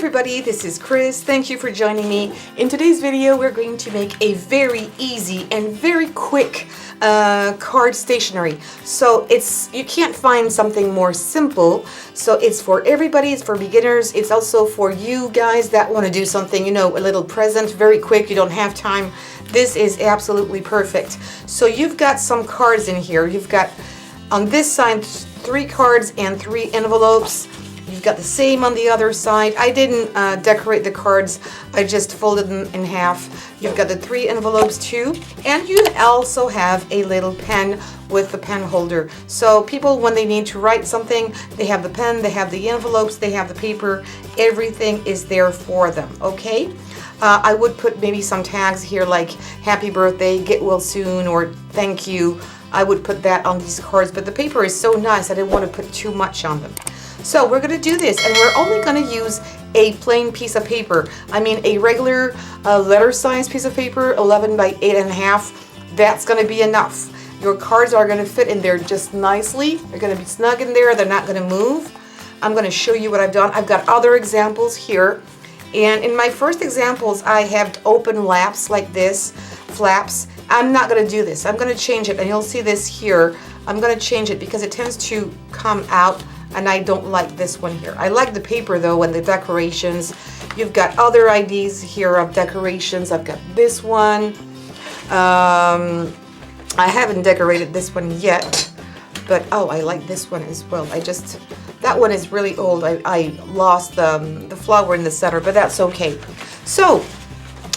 everybody, this is Chris. Thank you for joining me. In today's video, we're going to make a very easy and very quick card stationery. So you can't find something more simple. So it's for everybody, it's for beginners. It's also for you guys that want to do something, you know, a little present, very quick, you don't have time. This is absolutely perfect. So you've got some cards in here. You've got on this side 3 cards and 3 envelopes. You've got the same on the other side. I didn't decorate the cards. I just folded them in half. You've got the 3 envelopes too. And you also have a little pen with the pen holder. So people, when they need to write something, they have the pen, they have the envelopes, they have the paper. Everything is there for them, okay? I would put maybe some tags here like happy birthday, get well soon, or thank you. I would put that on these cards, but the paper is so nice I didn't want to put too much on them. So we're going to do this, and we're only going to use a plain piece of paper. I mean a regular letter size piece of paper, 11 by 8.5. That's going to be enough. Your cards are going to fit in there just nicely. They're going to be snug in there. They're not going to move. I'm going to show you what I've done. I've got other examples here. And in my first examples, I have open laps like this, flaps. I'm not going to do this. I'm going to change it, and you'll see this here. I'm going to change it because it tends to come out, and I don't like this one here. I like the paper though and the decorations. You've got other ideas here of decorations. I've got this one. I haven't decorated this one yet, but oh, I like this one as well. That one is really old. I lost the flower in the center, but that's okay. So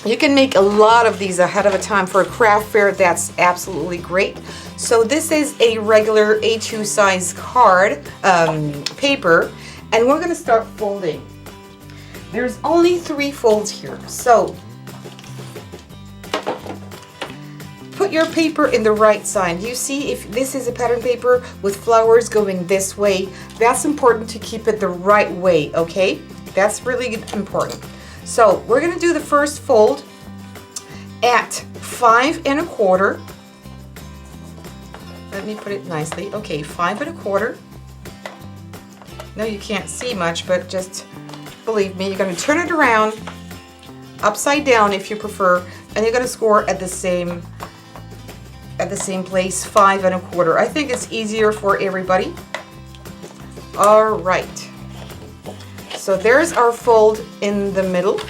you can make a lot of these ahead of a time for a craft fair. That's absolutely great. So this is a regular A2 size card paper, and we're going to start folding. There's only 3 folds here. So put your paper in the right side. You see, if this is a pattern paper with flowers going this way, that's important to keep it the right way, okay? That's really important. So we're going to do the first fold at 5 1/4. Let me put it nicely. Okay, 5 1/4. No, you can't see much, but just believe me, you're going to turn it around upside down if you prefer, and you're going to score at the same place, 5 1/4. I think it's easier for everybody. All right. So there's our fold in the middle.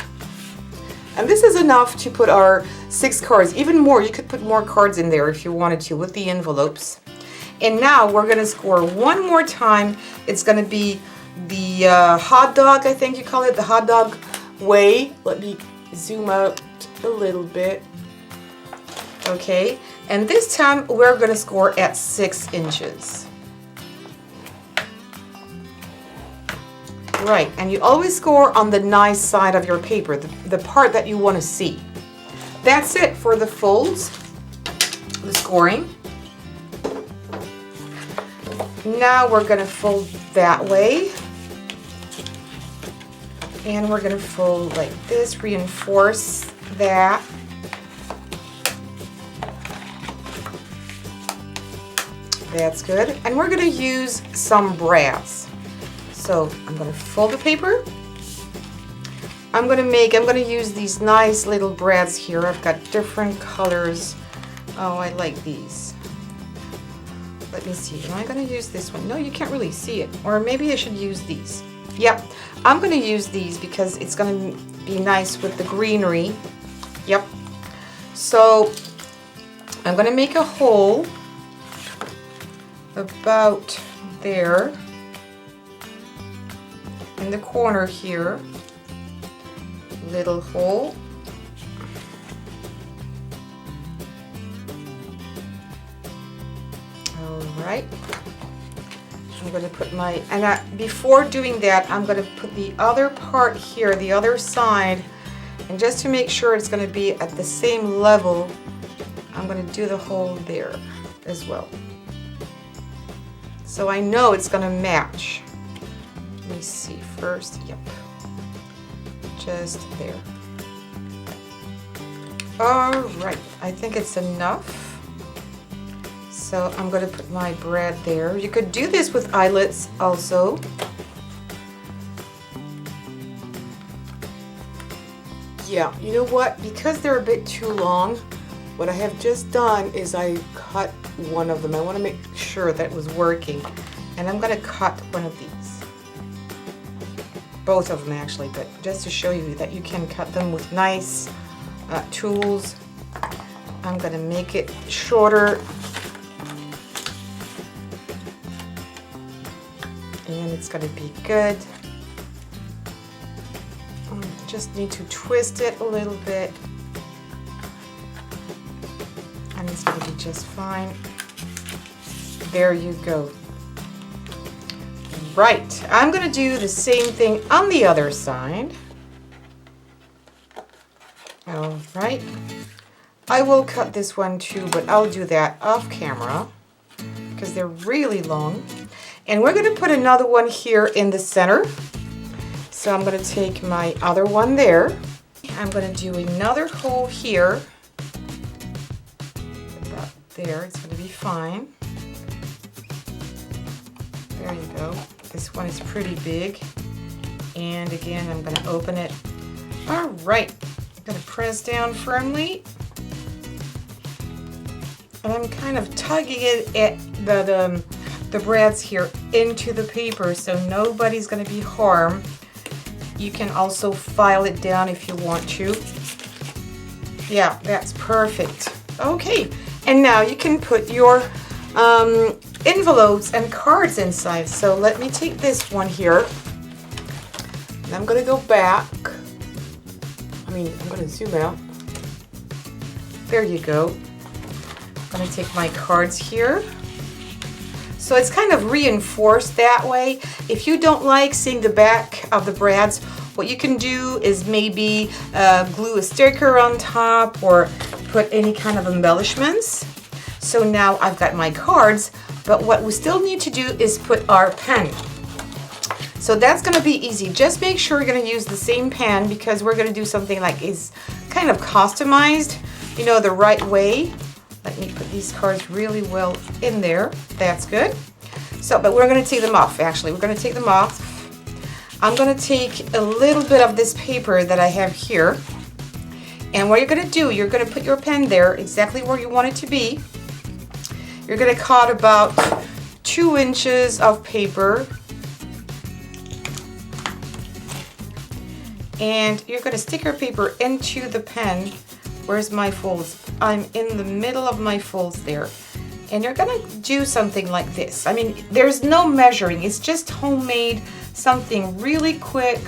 And this is enough to put our 6 cards, even more. You could put more cards in there if you wanted to with the envelopes. And now we're going to score one more time. It's going to be the hot dog, I think you call it, the hot dog way. Let me zoom out a little bit. Okay, and this time we're going to score at 6 inches. Right, and you always score on the nice side of your paper, the part that you want to see. That's it for the folds, the scoring. Now we're going to fold that way. And we're going to fold like this, reinforce that. That's good. And we're going to use some brass. So I'm going to fold the paper. I'm going to use these nice little brads here. I've got different colors. Oh, I like these. Let me see. Am I going to use this one? No, you can't really see it. Or maybe I should use these. Yep. I'm going to use these because it's going to be nice with the greenery. Yep. So I'm going to make a hole about there. In the corner here, little hole. All right. I'm going to put my, and before doing that, I'm going to put the other part here, the other side, and just to make sure it's going to be at the same level, I'm going to do the hole there as well. So I know it's going to match. Let me see first. Yep. Just there. All right. I think it's enough. So I'm going to put my brad there. You could do this with eyelets also. Yeah, you know what? Because they're a bit too long, what I have just done is I cut one of them. I want to make sure that it was working. And I'm going to cut one of these. Both of them actually, but just to show you that you can cut them with nice tools. I'm going to make it shorter. And it's going to be good. Just need to twist it a little bit. And it's going to be just fine. There you go. Right, I'm going to do the same thing on the other side. All right. I will cut this one too, but I'll do that off camera because they're really long. And we're going to put another one here in the center. So I'm going to take my other one there. I'm going to do another hole here. About there, it's going to be fine. There you go. This one is pretty big. And again, I'm going to open it. All right. I'm going to press down firmly. And I'm kind of tugging it at the brads here into the paper so nobody's going to be harmed. You can also file it down if you want to. Yeah, that's perfect. Okay, and now you can put your envelopes and cards inside. So let me take this one here. And I'm going to go back. I'm going to zoom out. There you go. I'm going to take my cards here. So it's kind of reinforced that way. If you don't like seeing the back of the brads, what you can do is maybe glue a sticker on top or put any kind of embellishments. So now I've got my cards, but what we still need to do is put our pen. So that's going to be easy. Just make sure you're going to use the same pen because we're going to do something like is kind of customized, you know, the right way. Let me put these cards really well in there. That's good. So, but we're going to take them off, actually. We're going to take them off. I'm going to take a little bit of this paper that I have here. And what you're going to do, you're going to put your pen there exactly where you want it to be. You're going to cut about 2 inches of paper. And you're going to stick your paper into the pen. Where's my folds? I'm in the middle of my folds there. And you're going to do something like this. I mean, there's no measuring. It's just homemade, something really quick.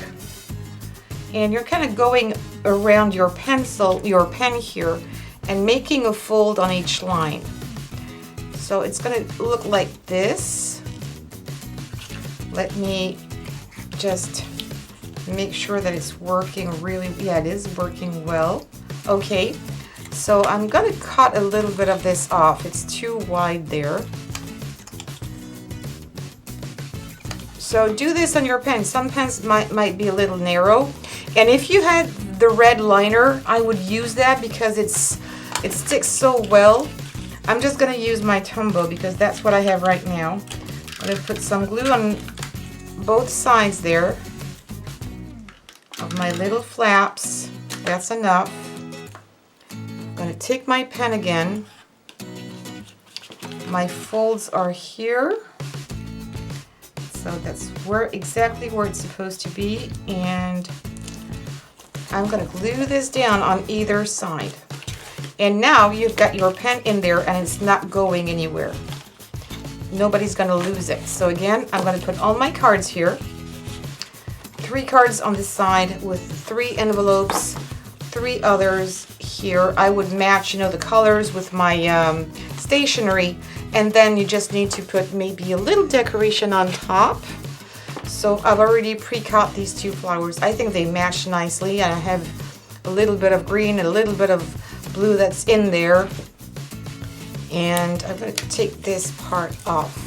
And you're kind of going around your pencil, your pen here, and making a fold on each line. So it's going to look like this. Let me just make sure that it's working really, yeah, it is working well. Okay, so I'm going to cut a little bit of this off. It's too wide there. So do this on your pen. Some pens might be a little narrow. And if you had the red liner, I would use that because it sticks so well. I'm just going to use my Tombow because that's what I have right now. I'm going to put some glue on both sides there of my little flaps. That's enough. I'm going to take my pen again. My folds are here. So that's exactly where it's supposed to be. And I'm going to glue this down on either side. And now you've got your pen in there and it's not going anywhere. Nobody's going to lose it. So again, I'm going to put all my cards here. 3 cards on this side with 3 envelopes, 3 others here. I would match, you know, the colors with my stationery. And then you just need to put maybe a little decoration on top. So I've already pre-cut these 2 flowers. I think they match nicely, and I have a little bit of green and a little bit of blue that's in there. And I'm going to take this part off.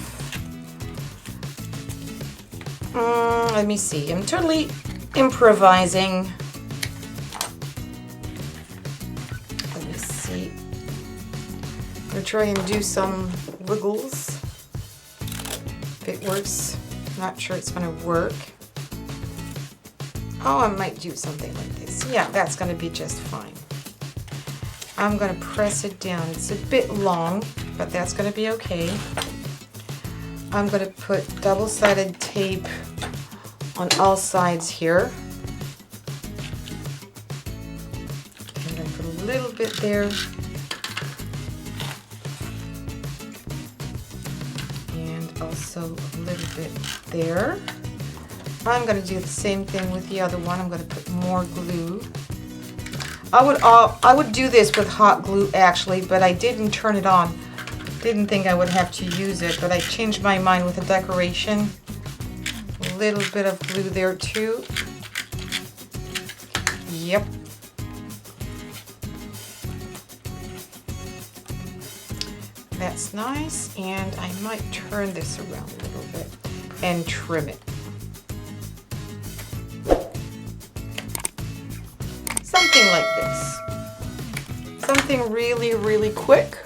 Let me see. I'm totally improvising. Let me see. I'm going to try and do some wiggles. If it works. Not sure it's going to work. Oh, I might do something like this. Yeah, that's going to be just fine. I'm going to press it down. It's a bit long, but that's going to be okay. I'm going to put double-sided tape on all sides here. And then put a little bit there. And also a little bit there. I'm going to do the same thing with the other one. I'm going to put more glue. I would do this with hot glue actually, but I didn't turn it on. Didn't think I would have to use it, but I changed my mind with the decoration. A little bit of glue there too. Yep. That's nice, and I might turn this around a little bit and trim it. Something like this. Something really, really quick.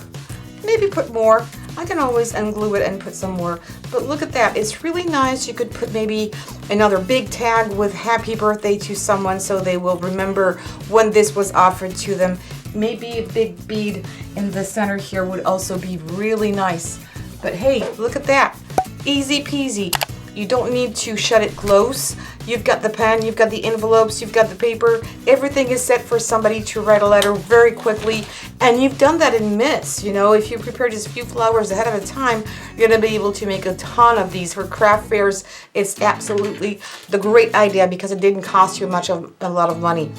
Maybe put more. I can always unglue it and put some more. But look at that. It's really nice. You could put maybe another big tag with happy birthday to someone so they will remember when this was offered to them. Maybe a big bead in the center here would also be really nice. But hey, look at that. Easy peasy. You don't need to shut it close. You've got the pen, you've got the envelopes, you've got the paper. Everything is set for somebody to write a letter very quickly. And you've done that in minutes. You know, if you prepare just a few flowers ahead of time, you're going to be able to make a ton of these for craft fairs. It's absolutely the great idea because it didn't cost you a lot of money.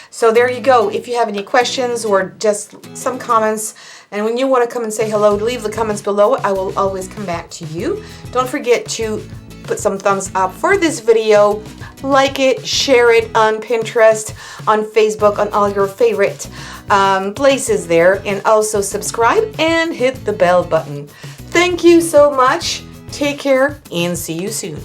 So there you go. If you have any questions or just some comments, and when you want to come and say hello, leave the comments below. I will always come back to you. Don't forget to put some thumbs up for this video, like it, share it on Pinterest, on Facebook, on all your favorite places there, and also subscribe and hit the bell button. Thank you so much. Take care and see you soon.